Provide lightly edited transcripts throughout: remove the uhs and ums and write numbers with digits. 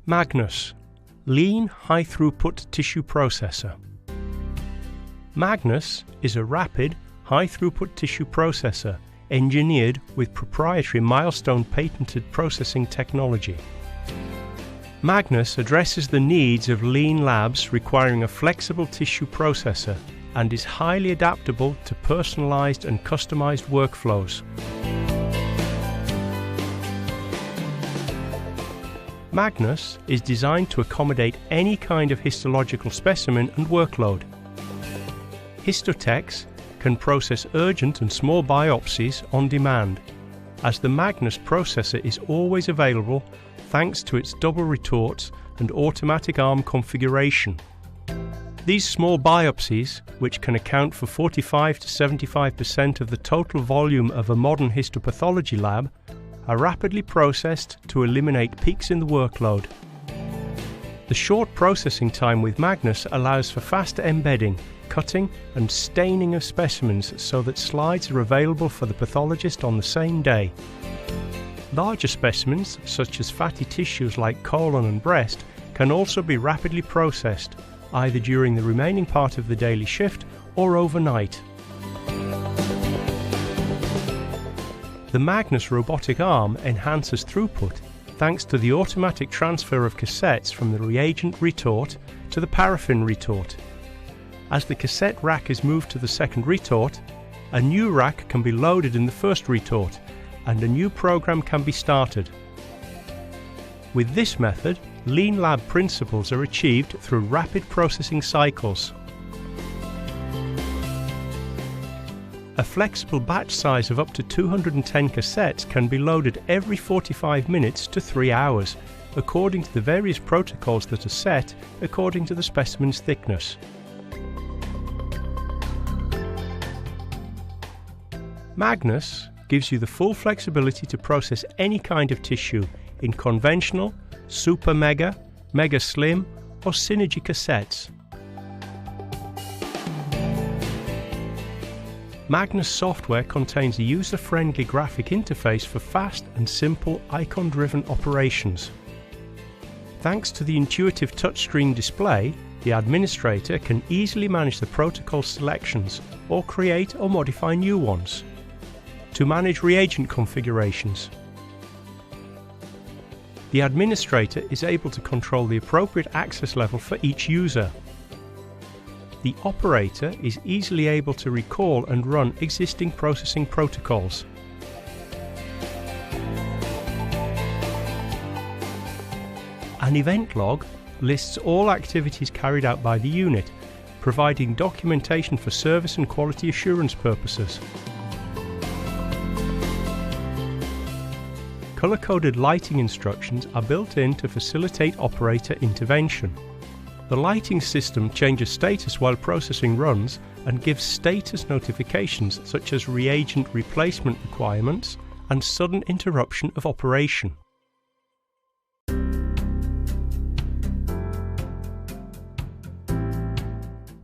MAGNUS, Lean High-Throughput Tissue Processor. MAGNUS is a rapid, high-throughput tissue processor engineered with proprietary Milestone patented processing technology. MAGNUS addresses the needs of lean labs requiring a flexible tissue processor and is highly adaptable to personalized and customized workflows. MAGNUS is designed to accommodate any kind of histological specimen and workload. Histotechs can process urgent and small biopsies on demand, as the MAGNUS processor is always available thanks to its double retorts and automatic arm configuration. These small biopsies, which can account for 45 to 75% of the total volume of a modern histopathology lab, are rapidly processed to eliminate peaks in the workload. The short processing time with MAGNUS allows for faster embedding, cutting and staining of specimens so that slides are available for the pathologist on the same day. Larger specimens, such as fatty tissues like colon and breast, can also be rapidly processed, either during the remaining part of the daily shift or overnight. The MAGNUS robotic arm enhances throughput thanks to the automatic transfer of cassettes from the reagent retort to the paraffin retort. As the cassette rack is moved to the second retort, a new rack can be loaded in the first retort and a new program can be started. With this method, lean lab principles are achieved through rapid processing cycles. A flexible batch size of up to 210 cassettes can be loaded every 45 minutes to 3 hours, according to the various protocols that are set according to the specimen's thickness. MAGNUS gives you the full flexibility to process any kind of tissue in conventional, super mega, mega slim or synergy cassettes. MAGNUS software contains a user-friendly graphic interface for fast and simple icon-driven operations. Thanks to the intuitive touchscreen display, the administrator can easily manage the protocol selections or create or modify new ones. To manage reagent configurations, the administrator is able to control the appropriate access level for each user. The operator is easily able to recall and run existing processing protocols. An event log lists all activities carried out by the unit, providing documentation for service and quality assurance purposes. Color-coded lighting instructions are built in to facilitate operator intervention. The lighting system changes status while processing runs and gives status notifications such as reagent replacement requirements and sudden interruption of operation.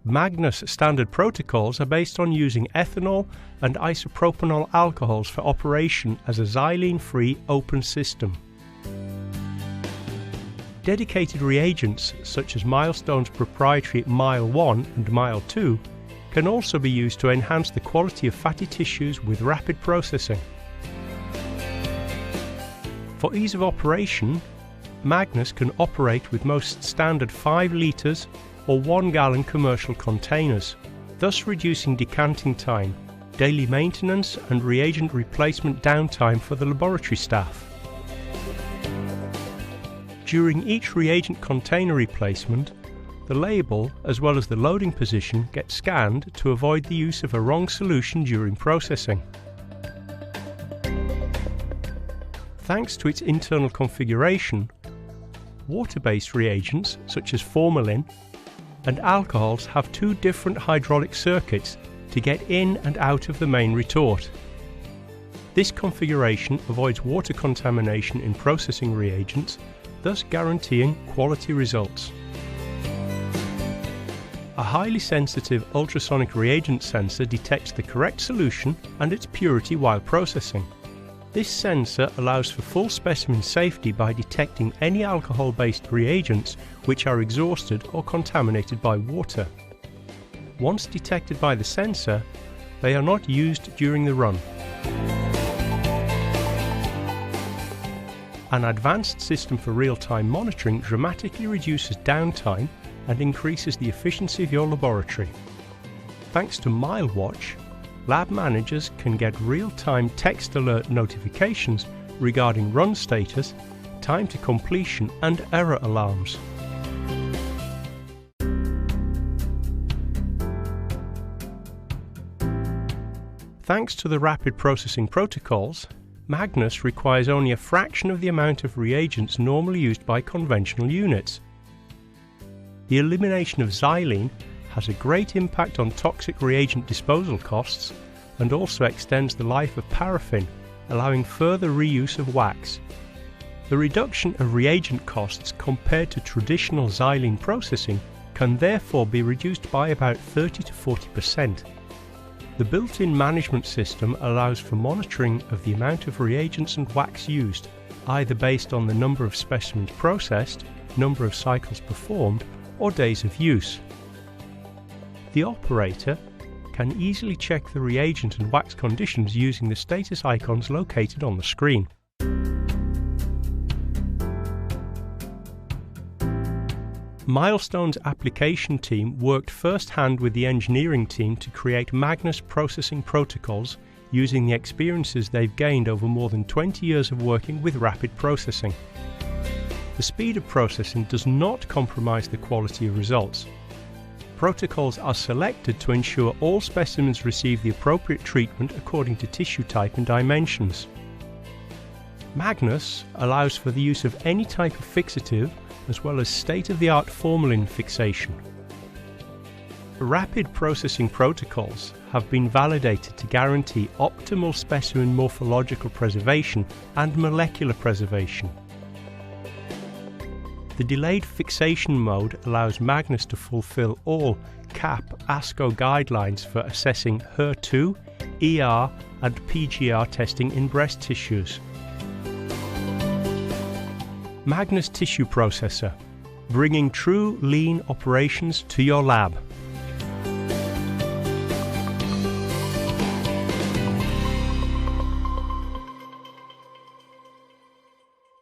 MAGNUS standard protocols are based on using ethanol and isopropanol alcohols for operation as a xylene-free open system. Dedicated reagents such as Milestone's proprietary Mile1 and Mile2 can also be used to enhance the quality of fatty tissues with rapid processing. For ease of operation, MAGNUS can operate with most standard 5 litres or 1 gallon commercial containers, thus reducing decanting time, daily maintenance and reagent replacement downtime for the laboratory staff. During each reagent container replacement, the label as well as the loading position get scanned to avoid the use of a wrong solution during processing. Thanks to its internal configuration, water-based reagents such as formalin and alcohols have 2 different hydraulic circuits to get in and out of the main retort. This configuration avoids water contamination in processing reagents, thus guaranteeing quality results. A highly sensitive ultrasonic reagent sensor detects the correct solution and its purity while processing. This sensor allows for full specimen safety by detecting any alcohol-based reagents which are exhausted or contaminated by water. Once detected by the sensor, they are not used during the run. An advanced system for real-time monitoring dramatically reduces downtime and increases the efficiency of your laboratory. Thanks to MileWatch, lab managers can get real-time text alert notifications regarding run status, time to completion and error alarms. Thanks to the rapid processing protocols, MAGNUS requires only a fraction of the amount of reagents normally used by conventional units. The elimination of xylene has a great impact on toxic reagent disposal costs and also extends the life of paraffin, allowing further reuse of wax. The reduction of reagent costs compared to traditional xylene processing can therefore be reduced by about 30 to 40%. The built-in management system allows for monitoring of the amount of reagents and wax used, either based on the number of specimens processed, number of cycles performed, or days of use. The operator can easily check the reagent and wax conditions using the status icons located on the screen. Milestone's application team worked first-hand with the engineering team to create MAGNUS processing protocols using the experiences they've gained over more than 20 years of working with rapid processing. The speed of processing does not compromise the quality of results. Protocols are selected to ensure all specimens receive the appropriate treatment according to tissue type and dimensions. MAGNUS allows for the use of any type of fixative as well as state-of-the-art formalin fixation. Rapid processing protocols have been validated to guarantee optimal specimen morphological preservation and molecular preservation. The delayed fixation mode allows MAGNUS to fulfill all CAP ASCO guidelines for assessing HER2, ER and PGR testing in breast tissues. MAGNUS Tissue Processor, bringing true lean operations to your lab.